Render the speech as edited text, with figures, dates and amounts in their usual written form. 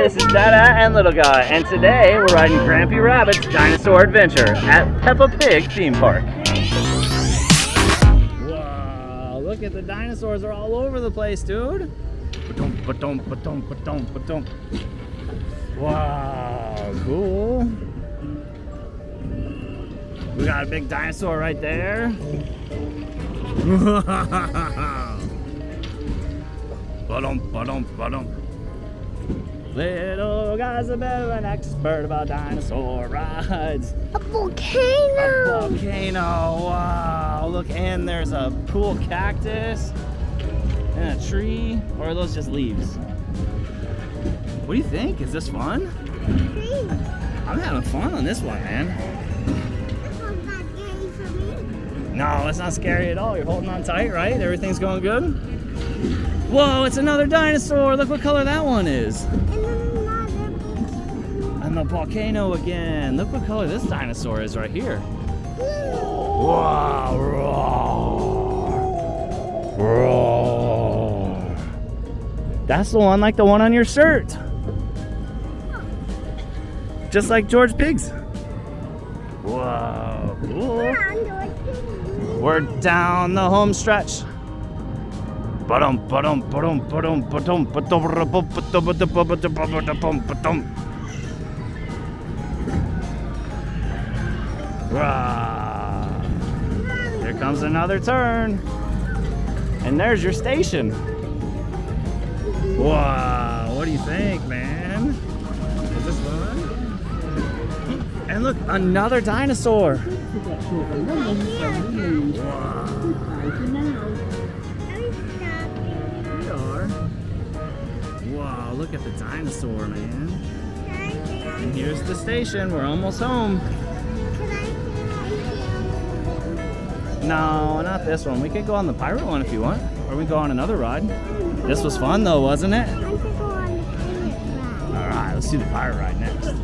this is Dada and Little Guy, and today we're riding Grampy Rabbit's Dinosaur Adventure at Peppa Pig theme park. Wow, look at the dinosaurs are all over the place, dude. Wow, cool. We got a big dinosaur right there. Little guy's a bit of an expert about dinosaur rides. A volcano! A volcano, wow. Look, and there's a cool cactus and a tree. Or are those just leaves? What do you think? Is this fun? I'm having fun on this one, man. No, it's not scary at all. You're holding on tight, right? Everything's going good? Whoa, it's another dinosaur. Look what color that one is. And the volcano again. Look what color this dinosaur is right here. Wow, roar. Roar. That's the one like the one on your shirt. Just like George Pig's. Whoa, cool. We're down the home stretch. Here comes another turn. And there's your station. Wow, what do you think, man? Is this fun? And look, another dinosaur. Wow, look at the dinosaur, man. And here's the station. We're almost home. No, not this one. We could go on the pirate one if you want. Or we can go on another ride. This was fun though, wasn't it? Alright, let's do the pirate ride next.